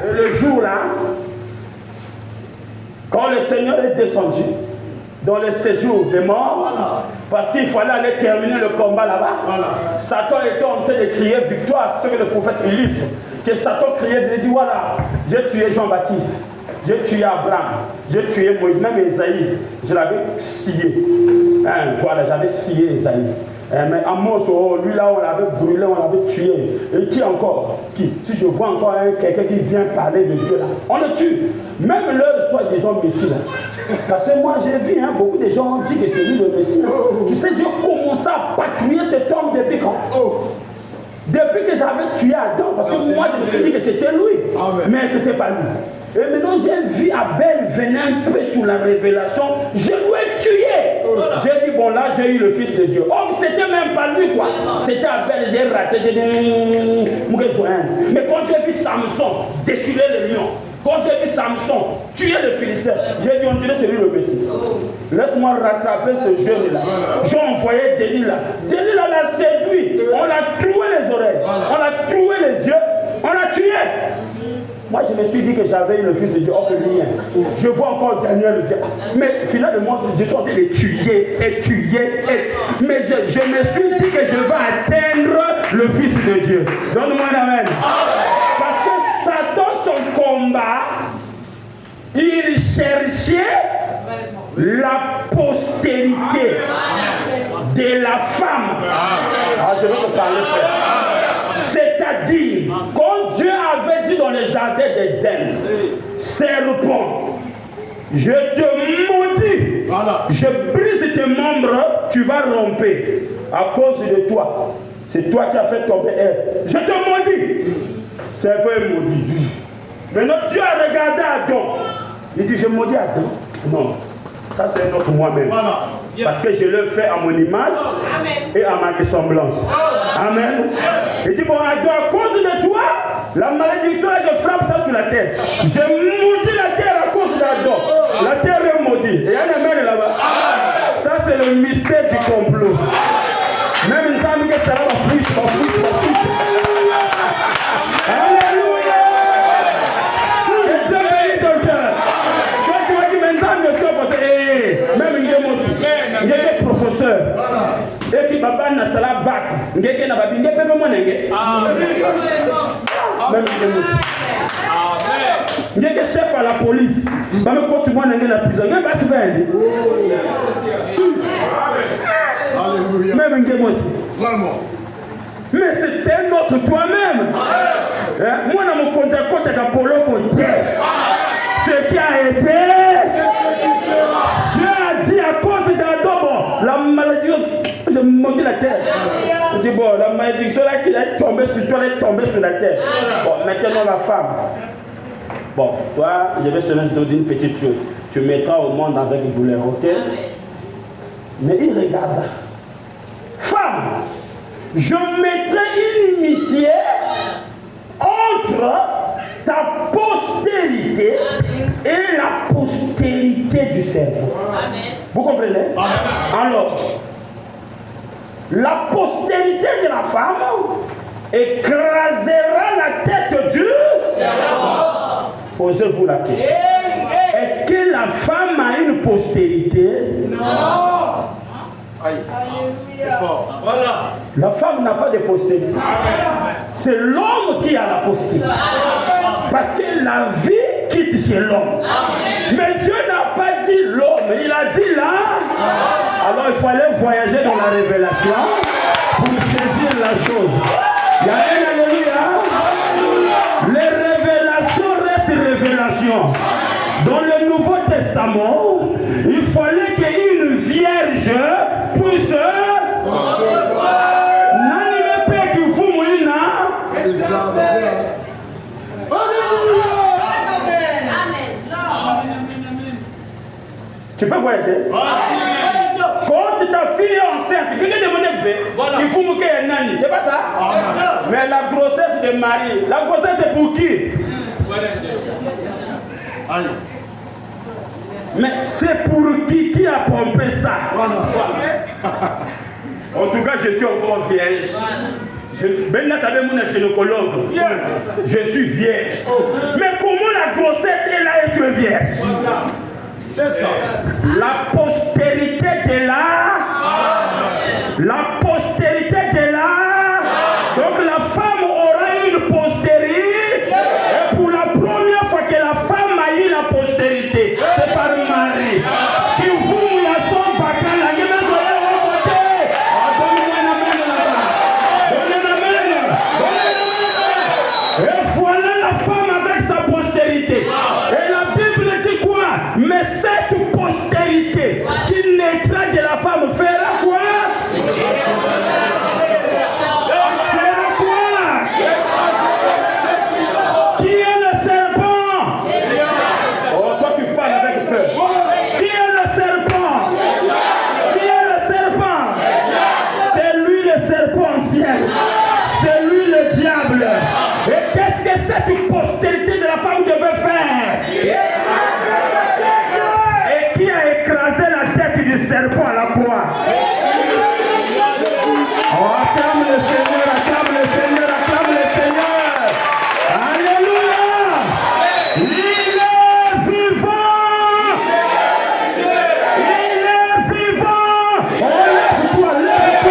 Et le jour-là, quand le Seigneur est descendu dans le séjour des morts, parce qu'il fallait aller terminer le combat là-bas, Satan était en train de crier victoire, ce que le prophète illustre, que Satan criait, il dit voilà, j'ai tué Jean-Baptiste, j'ai tué Abraham, j'ai tué Moïse, même Esaïe, je l'avais scié. Voilà, j'avais scié Esaïe. Mais Amos, lui là, on l'avait brûlé, on l'avait tué. Et qui encore? Qui? Si je vois encore quelqu'un qui vient parler de Dieu là, on le tue. Même leur soi-disant Messie là. Parce que moi j'ai vu, beaucoup de gens ont dit que c'est lui le Messie. Tu sais, j'ai commencé à patrouiller cet homme depuis quand? Depuis que j'avais tué Adam, parce que moi je me suis dit que c'était lui. Mais ce n'était pas lui. Et maintenant j'ai vu Abel venir un peu sous la révélation, je l'ai tué. J'ai dit bon là j'ai eu le fils de Dieu. Oh c'était même pas lui quoi. C'était Abel, j'ai raté, j'ai dit mais quand j'ai vu Samson déchirer le lion, quand j'ai vu Samson tuer le Philistin, j'ai dit on dirait c'est lui le Messie. Laisse-moi rattraper ce jeune là. J'ai envoyé Delilah. Delilah l'a séduit. On l'a cloué les oreilles. On l'a cloué les yeux. On l'a tué. Moi, je me suis dit que j'avais eu le fils de Dieu. Oh, rien. Je vois encore Daniel. Mais finalement, je suis en train de tuer et tuer. Mais je me suis dit que je vais atteindre le fils de Dieu. Donne-moi un amen. Parce que Satan, son combat, il cherchait la postérité de la femme. Ah, je vais te parler, frère. C'est-à-dire, quand Dieu avait dit dans le jardin d'Éden, serpent, je te maudis, je brise tes membres, tu vas rompre à cause de toi. C'est toi qui as fait tomber Ève. Je te maudis. C'est un peu maudit. Maintenant, Dieu a regardé Adam. Il dit, je maudis Adam. Non. Ça, c'est un autre moi-même. Parce que je le fais à mon image et à ma ressemblance. Amen. Il dit, bon, Adam, à cause de toi, la malédiction, là, je frappe ça sur la terre. Je maudis la terre à cause d'Adam. La terre est maudite. Et il y a un amen là-bas. Ça, c'est le mystère du complot. Même une femme qui ça va fuir. Alléluia. Et Dieu bénit ton cœur. Tu vas dire, maintenant, je suis parce même il est professeur. Et qui baba na sala bac. Ngeke na babi ngeke pe mo nenge. Même il est ngeke chef à la police. Ba me ko tu mo nenge na prison. Ngeke ba se faire. Alléluia. Même ngeke mo. Vraiment. Mais c'est un autre toi-même. Moi na mo konta kota ka polo côté. Ce qui a été, Dieu a dit à cause d'Adam, la malédiction, je maudis la terre. Je dis bon, la malédiction là qui est tombée sur toi, elle est tombée sur la terre. Bon, maintenant la femme. Bon, toi, je vais seulement te dire une petite chose. Tu mettras au monde avec douleur, ok? Mais il regarde. Femme, je mettrai une inimitié entre ta postérité et la postérité du cerveau. Vous comprenez? Alors, la postérité de la femme écrasera la tête du cerveau. Posez-vous la question. Est-ce que la femme a une postérité? Non. C'est fort. Voilà. La femme n'a pas de postérité. C'est l'homme qui a la postérité. Parce que la vie quitte chez l'homme. Mais Dieu n'a pas dit l'homme, il a dit là. Alors il fallait voyager dans la révélation pour saisir la chose. Il y a un alléluia. Les révélations restent révélations. Dans le Nouveau Testament, il fallait qu'une vierge puisse recevoir. Tu peux voyager? Quand ta fille est enceinte, quelqu'un demande il faut mouiller un nani, c'est pas ça? Mais la grossesse de Marie, la grossesse c'est pour qui? Mais c'est pour qui a pompé ça? En tout cas, je suis encore vierge. Je suis vierge. Mais tu es vierge. C'est ça. La postérité de la postérité de donc la femme aura une postérité. Et pour la première fois que la femme a eu la postérité, c'est par le mari. Qui vous y a son bacin, la gueule de l'autre côté. Donnez la main là-bas. Donnez la main. Et voilà la femme avec sa postérité. Et la Bible dit quoi? Mais cette postérité qui naîtra de la femme fera quoi? C'est lui le diable. Et qu'est-ce que cette postérité de la femme devait faire? Et qui a écrasé la tête du serpent à la croix? Oh, acclame le Seigneur, acclame le Seigneur, acclame le Seigneur. Alléluia. Il est vivant. Il est vivant. Oh, lève-toi, lève-toi.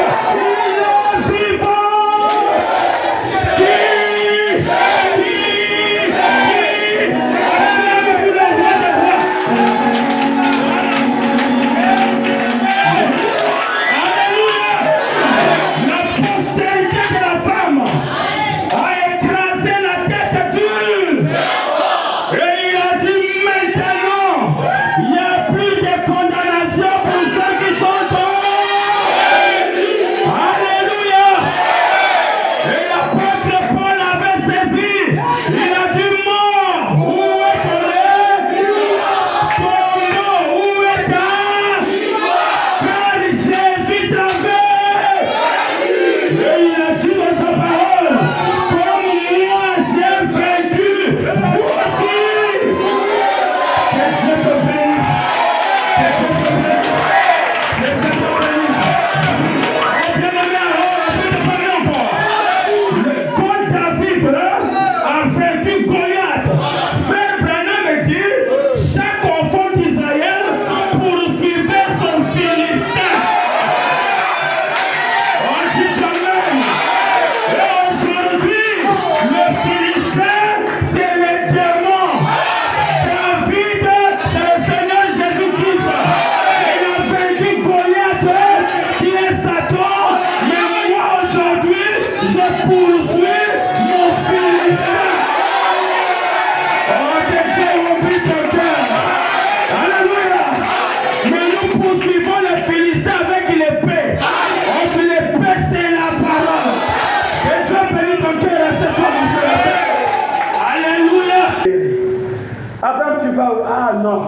Abraham, tu vas où? Ah non,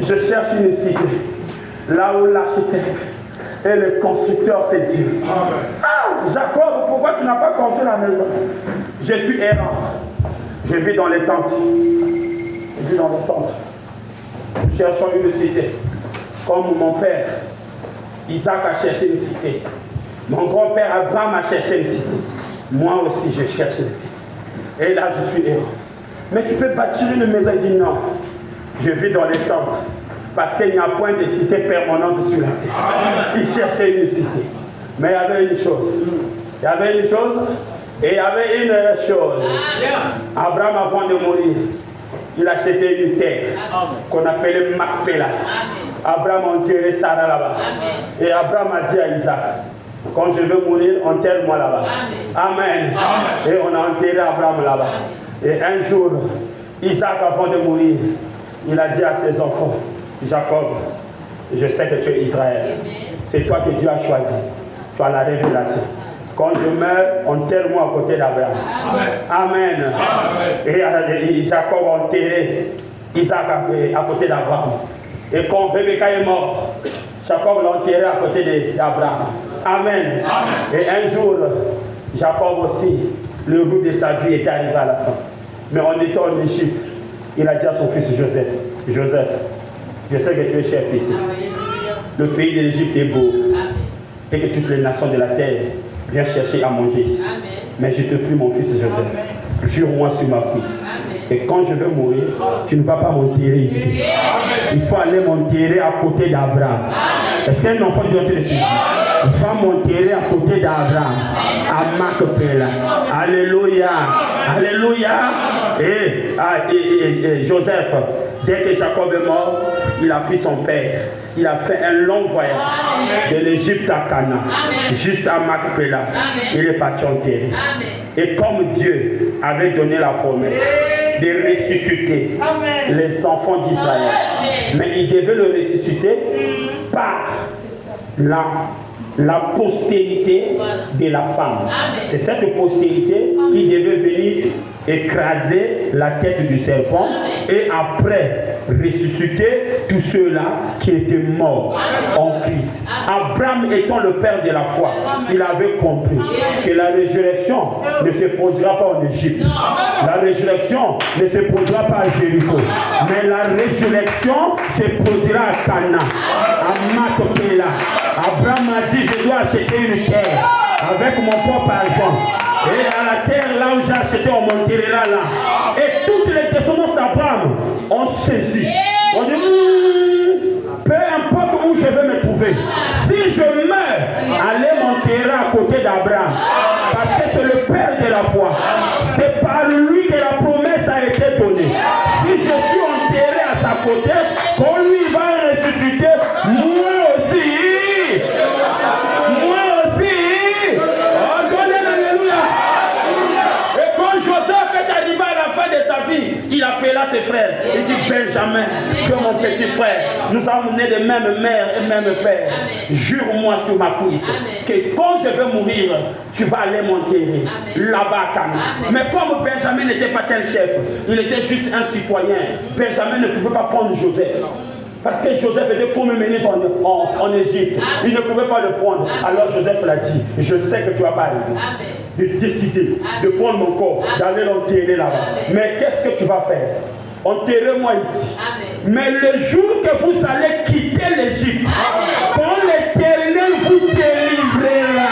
je cherche une cité. Là où l'architecte et le constructeur, c'est Dieu. Ah, Jacob, pourquoi tu n'as pas construit la maison? Je suis errant. Je vis dans les tentes. Je vis dans les tentes. Nous cherchons une cité. Comme mon père, Isaac a cherché une cité. Mon grand-père Abraham a cherché une cité. Moi aussi, je cherche une cité. Et là, je suis errant. Mais tu peux bâtir une maison. Il dit non. Je vis dans les tentes. Parce qu'il n'y a point de cité permanente sur la terre. Il cherchait une cité. Mais il y avait une chose. Il y avait une chose. Et il y avait une chose. Abraham, avant de mourir, il achetait une terre qu'on appelait Macpéla. Abraham a enterré Sarah là-bas. Et Abraham a dit à Isaac, quand je veux mourir, enterre-moi là-bas. Amen. Et on a enterré Abraham là-bas. Et un jour, Isaac, avant de mourir, il a dit à ses enfants, Jacob, je sais que tu es Israël. C'est toi que Dieu a choisi. Tu as la révélation. Quand je meurs, enterre-moi à côté d'Abraham. Amen. Et Jacob a enterré Isaac à côté d'Abraham. Et quand Rebecca est mort, Jacob l'a enterré à côté d'Abraham. Amen. Et un jour, Jacob aussi, le bout de sa vie est arrivé à la fin. Mais en étant en Égypte, il a dit à son fils Joseph, Joseph, je sais que tu es chef ici. Le pays de l'Égypte est beau. Et que toutes les nations de la terre viennent chercher à manger ici. Mais je te prie, mon fils Joseph, jure-moi sur ma fils Et quand je vais mourir, tu ne vas pas m'enterrer ici. Il faut aller m'enterrer à côté d'Abraham. Est-ce qu'un enfant doit te le suivre? Il faut m'enterrer à côté d'Abraham, à Macpéla. Alléluia. Alléluia. Et Joseph, dès que Jacob est mort, il a pris son père. Il a fait un long voyage de l'Égypte à Canaan, juste à Macpéla. Il est parti enterrer. Et comme Dieu avait donné la promesse de ressusciter les enfants d'Israël, mais il devait le ressusciter par la postérité de la femme. C'est cette postérité qui devait venir écraser la tête du serpent et après ressusciter tous ceux-là qui étaient morts en Christ. Abraham étant le père de la foi, il avait compris que la résurrection ne se produira pas en Égypte. La résurrection ne se produira pas à Jéricho. Mais la résurrection se produira à Canaan, à Macpéla. Abraham a dit, je dois acheter une terre avec mon propre argent. Et à la terre là où j'ai acheté, on m'enterrera là. Et toutes les descendances d'Abraham ont saisi. On dit, peu importe où je vais me trouver, si je meurs, allez m'enterrer à côté d'Abraham. Parce que c'est le père de la foi. C'est par lui que la promesse a été donnée. Si je suis enterré à sa côté, quand lui va ressusciter, moi aussi. Il appela ses frères. Il dit, Benjamin, tu es mon petit frère. Nous sommes nés de même mère et même père. Jure-moi sur ma cuisse que quand je vais mourir, tu vas aller m'enterrer là-bas à Canaan. Mais comme Benjamin n'était pas tel chef, il était juste un citoyen. Benjamin ne pouvait pas prendre Joseph. Parce que Joseph était premier ministre en Égypte. Il ne pouvait pas le prendre. Alors Joseph l'a dit, je sais que tu vas pas arriver. De décider de prendre mon corps, d'aller l'enterrer là-bas. Mais qu'est-ce que tu vas faire? Enterrez-moi ici. Mais le jour que vous allez quitter l'Égypte, quand l'Éternel vous délivrera,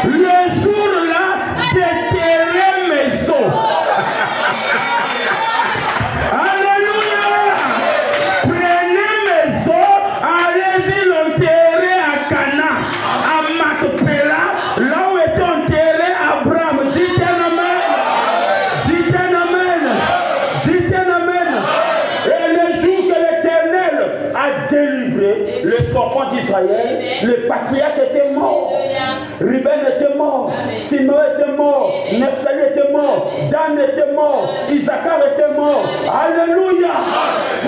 le jour-là, déterrez mes os. Les enfants d'Israël, les patriarches étaient morts. Ruben était mort, Simon était mort, Nephtali était mort, Dan était mort, Issachar était mort. Alléluia.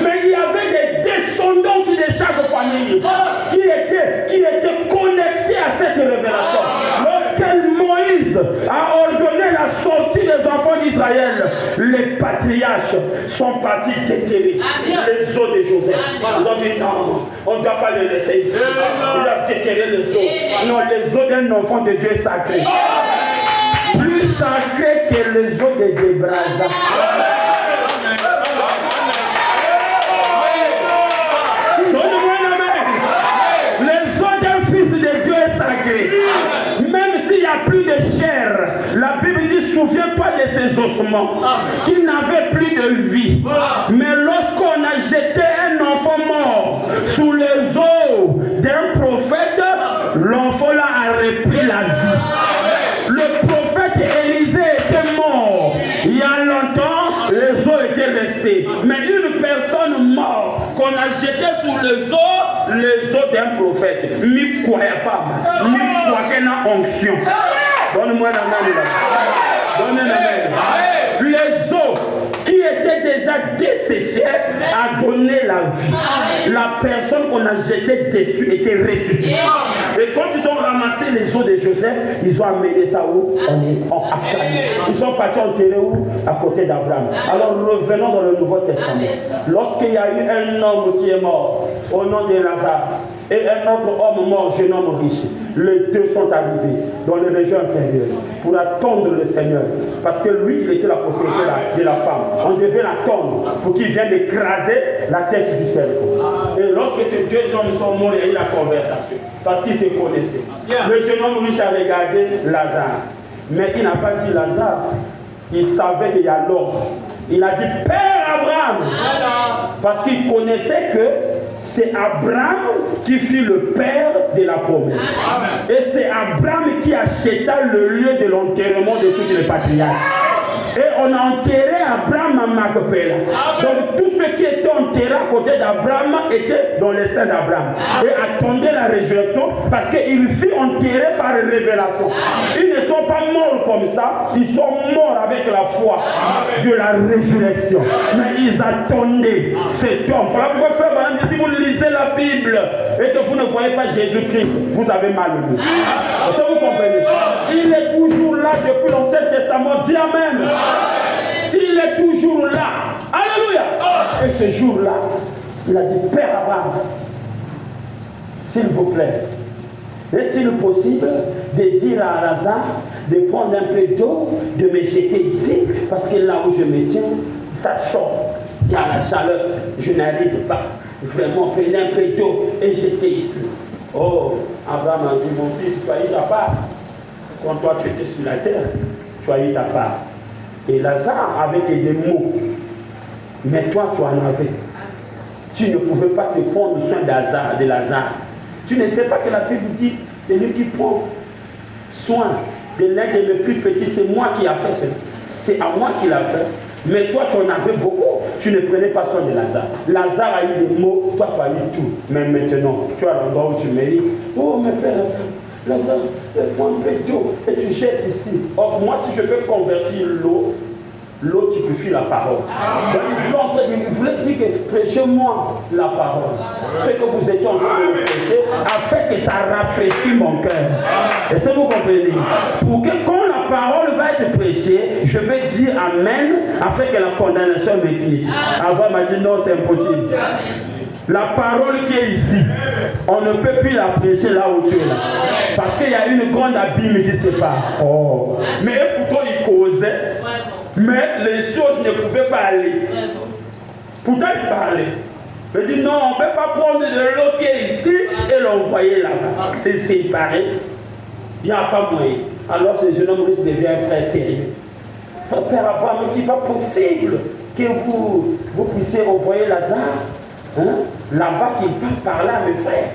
Mais il y avait des descendants de chaque famille qui étaient connectés à cette révélation. Lorsque Moïse a ordonné la sortie des enfants d'Israël, les patriarches sont partis déterrer les os de Joseph. Ils ont dit non, on ne doit pas les laisser ici. Il a déterré les os. Non, les os d'un enfant de Dieu est sacré. Plus sacré que les os de Débraza. Les os d'un fils de Dieu est sacré. Même s'il n'y a plus de chair, la Bible dit, souviens-toi de ces ossements qui n'avaient plus de vie. Mais lorsqu'on a jeté un enfant mort sous les os d'un prophète, l'enfant là a repris la vie. Le prophète Élisée était mort. Il y a longtemps, les os étaient restés. Mais une personne morte qu'on a jeté sous les os d'un prophète, mi croyait pas, mi croyait na onction. Donne-moi la main là. Donnez la main. Les os qui étaient déjà desséchés a donné la vie. La personne qu'on a jetée dessus était ressuscitée. Et quand ils ont ramassé les os de Joseph, ils ont amené ça où? À Canaan. Ils sont partis enterrer où? À côté d'Abraham. Alors revenons dans le Nouveau Testament. Lorsqu'il y a eu un homme qui est mort au nom de Lazare, et un autre homme mort, jeune homme riche, les deux sont arrivés dans les régions inférieures pour attendre le Seigneur. Parce que lui, il était la postérité de la femme. On devait l'attendre pour qu'il vienne écraser la tête du serpent. Et lorsque ces deux hommes sont morts, il y a eu la conversation. Parce qu'ils se connaissaient. Le jeune homme riche a regardé Lazare. Mais il n'a pas dit Lazare. Il savait qu'il y a l'ordre Il a dit Père Abraham. Parce qu'il connaissait que c'est Abraham qui fut le père de la promesse. Et c'est Abraham qui acheta le lieu de l'enterrement de tous les patriarches. Et on a enterré Abraham à Macpéla. Donc tout ce qui était enterré à côté d'Abraham était dans le sein d'Abraham. Et attendait la résurrection parce qu'il fut enterré par révélation. Ils ne sont pas morts comme ça, ils sont morts avec la foi de la résurrection. Mais ils attendaient cet homme. Voilà pourquoi, frère, madame, si vous lisez la Bible et que vous ne voyez pas Jésus-Christ, vous avez mal au bout. Est-ce que vous comprenez? Il est toujours là depuis l'Ancien Testament. Dis Amen. Il est toujours là. Alléluia. Et ce jour-là, il a dit, Père Abraham, s'il vous plaît, est-il possible de dire à Lazare de prendre un peu d'eau, de me jeter ici, parce que là où je me tiens, ça chauffe, il y a la chaleur, je n'arrive pas. Vraiment, prenez un peu d'eau et jetez ici. Oh, Abraham a dit, mon fils, tu as eu ta part. Quand toi tu étais sur la terre, tu as eu ta part. Et Lazare avait des mots, mais toi tu en avais. Tu ne pouvais pas te prendre soin de Lazare. Tu ne sais pas que la Bible dit, c'est lui qui prend soin de l'un de mes plus petits, c'est moi qui a fait cela. C'est à moi qu'il a fait. Mais toi tu en avais beaucoup, tu ne prenais pas soin de Lazare. Lazare a eu des mots, toi tu as eu tout. Mais maintenant, tu as l'endroit où tu mérites. Oh mes pères, Lazare, prends un peu d'eau et tu jettes ici. Or, moi, si je peux convertir l'eau typifie la parole. Il voulait dire que prêchez-moi la parole. Ce que vous êtes en train de prêcher, afin que ça rafraîchisse mon cœur. Est-ce que vous comprenez? Pour que quand la parole va être prêchée, je vais dire Amen, afin que la condamnation me quitte. Abraham m'a dit non, c'est impossible. La parole qui est ici, on ne peut plus la prêcher là où tu es là. Parce qu'il y a une grande abîme qui sépare. Oh. Mais pourtant il causait, mais les choses ne pouvaient pas aller. Pourtant il parlait. Il dit non, on ne peut pas prendre de l'eau qui est ici et l'envoyer là-bas. C'est séparé. Il n'y a pas moyen. Alors ce jeune homme devient un frère sérieux. Père Abraham, il n'est pas possible que vous puissiez envoyer Lazare. Là-bas qu'ils peuvent parler à mes frères.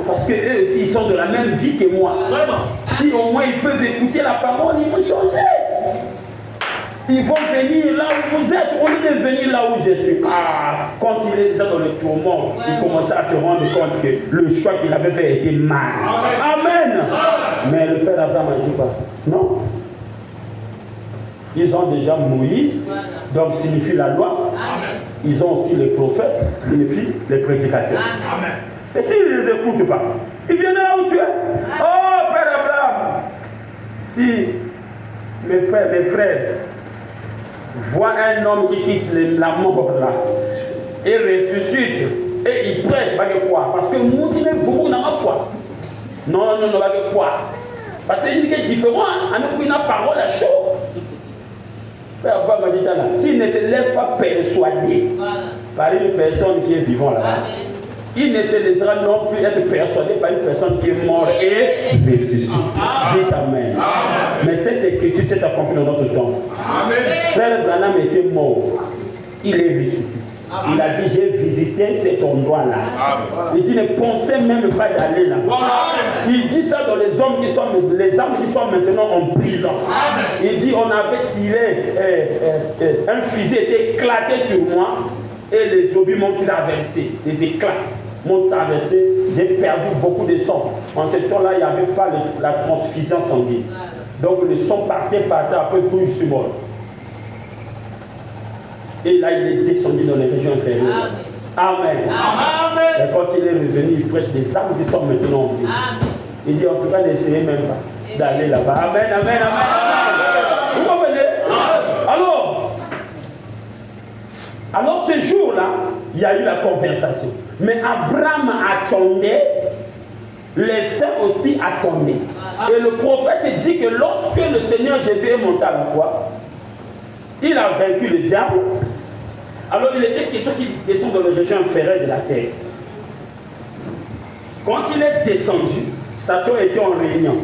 Parce qu'eux aussi, ils sont de la même vie que moi. Si au moins ils peuvent écouter la parole, ils vont changer. Ils vont venir là où vous êtes, au lieu de venir là où je suis. Quand il est déjà dans le tourment, il commençait à se rendre compte que le choix qu'il avait fait était mal. Amen. Mais le père Abraham a dit quoi? Non. Ils ont déjà Moïse, donc signifie la loi. Ils ont aussi les prophètes, signifie les prédicateurs. Amen. Et s'ils ne les écoutent pas, ils viennent là où tu es. Oh, Père Abraham, si mes frères voient un homme qui quitte la mort là, et ressuscite, et il prêche, pas de quoi. Parce que nous, on est beaucoup dans ma foi. Non, pas de quoi. Parce que c'est différent, on a une parole à chaud. Père Abraham m'a dit là, s'il ne se laisse pas persuader par une personne qui est vivante là, il ne se laissera non plus être persuadé par une personne qui est morte et ressuscitée. Dites Amen. Mais cette écriture s'est accomplie dans notre temps. Frère Branham était mort, il est ressuscité. Il a dit, j'ai visité cet endroit-là. Il dit, ne pensez même pas d'aller là. Il dit ça dans les hommes qui sont maintenant en prison. Il dit, on avait tiré, un fusil était éclaté sur moi et les obus m'ont traversé, les éclats m'ont traversé. J'ai perdu beaucoup de sang. En ce temps-là, il n'y avait pas la transfusion sanguine. Donc le sang partait, après je suis mort. Et là, il est descendu dans les régions inférieures. Amen. Amen. Et quand il est revenu, il prêche des âmes qui sont maintenant en vie. Il dit, en tout cas, n'essayez même pas d'aller là-bas. Amen, amen, amen. Vous comprenez? Alors, ce jour-là, il y a eu la conversation. Mais Abraham attendait, les saints aussi attendaient. Et le prophète dit que lorsque le Seigneur Jésus est monté à la croix, il a vaincu le diable. Alors il était question qu'il descende dans les régions inférieures de la terre. Quand il est descendu, Satan était en réunion.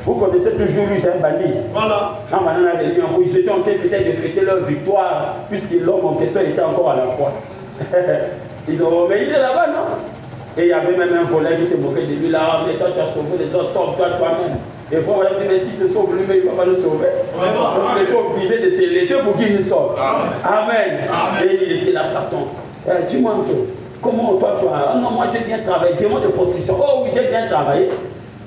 Vous connaissez toujours lui, c'est un bandit. Voilà. Quand maintenant ils étaient en train peut-être de fêter leur victoire, puisque l'homme en question était encore à la croix. Ils ont mais il est là-bas, non? Et il y avait même un voleur qui s'est moqué de lui là, mais toi tu as sauvé les autres, sauve-toi toi-même. Et vous voyez, mais si se sauve lui, mais il ne va pas nous sauver. Donc il était obligé de se laisser pour qu'il nous sauve. Amen. Et il était là, Satan. Dis-moi un peu, comment toi tu as. Oh non, moi j'ai bien travaillé, demande de prostitution. Oh oui, j'ai bien travaillé.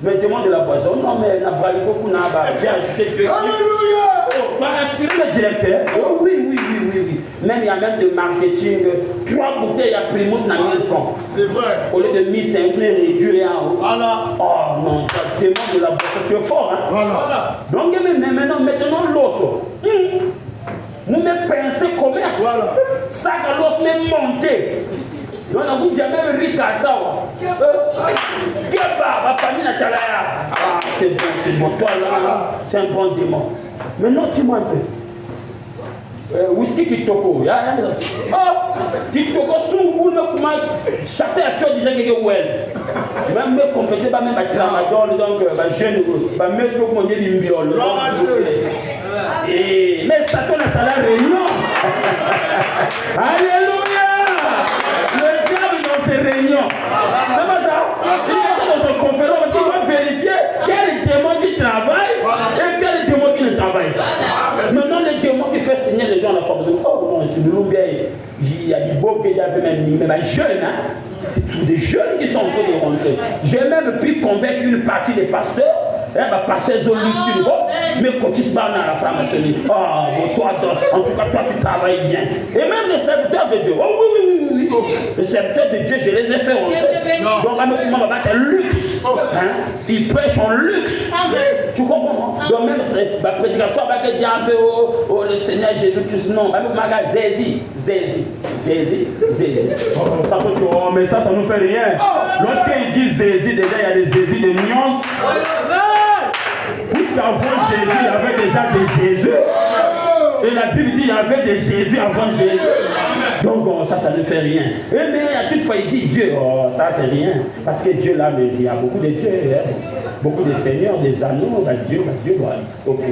Mais demande de la boisson. Non, mais n'a pas beaucoup, j'ai ajouté 2 Alléluia. Oh, tu as inspiré le directeur. Oh oui. Même il y a même de marketing. 3 bouteilles à Primus n'a 1000 francs. C'est vrai. Au lieu de 1500, réduit en haut. Voilà. Oh non, tu demande de la boisson. Tu es fort, hein? Voilà. Donc maintenant l'os. Nous même penser commerce. Voilà. Ça que l'os même monter. Donc on vous dit même rica ça. Ma famille n'a pas. Ah, c'est bon, toi là, c'est un bon démon. Maintenant dis-moi un peu. Whisky Kitoko, oh, Kitoko Sungu me comment chasser à faire déjà quelque well. Même me compléter pas même à tramadol donc jeune ba mesure comment dire l'imbiol. Et mais ça connaît ça la réunion. Alléluia. Le diable dans ses réunions. C'est pas ça. Dans une conférence tu vas vérifier quel démon qui travaille et quel démon qui ne travaille pas. Maintenant les démons qui fait signer les gens à la forme. Oh non, c'est de l'oubli. Il y a des beaux pays même jeunes, hein. C'est tous des jeunes qui sont en train de rentrer. J'ai même pu convaincre une partie des pasteurs. Passer au luxe, mais quand tu se barres dans la franc-maçonnerie, toi, en tout cas, toi, tu travailles bien. Et même les serviteurs de Dieu, oh oui. Les serviteurs de Dieu, je les ai fait rentrer. Donc, comment va c'est luxe. Ils prêchent en luxe. Tu comprends? Donc, même la prédication, que Dieu a fait le Seigneur Jésus-Christ, non, Zézi. Oh, mais ça nous fait rien. Lorsqu'ils disent Zézi, déjà, il y a des Zézi de nuances. Avant Jésus, il y avait déjà des Jésus. Et la Bible dit qu'il y avait des Jésus avant Jésus. Donc ça ne fait rien. Et mais à toute fois il dit Dieu, ça c'est rien. Parce que Dieu là, il y a beaucoup de dieux, hein? Beaucoup de seigneurs, des anneaux, Dieu, ok.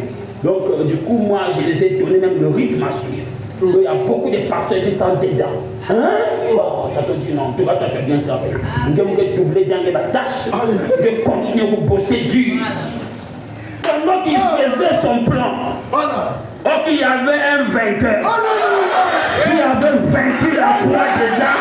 Donc du coup moi je les ai donné même le rythme à suivre. Il y a beaucoup de pasteurs qui sont dedans. Hein? Ça te dit non, tu vas bien travailler. Vous devez doubler la tâche. Vous devez continuer à vous bosser dur. Pendant qu'il faisait son plan, il y avait un vainqueur. Il avait vaincu la croix déjà.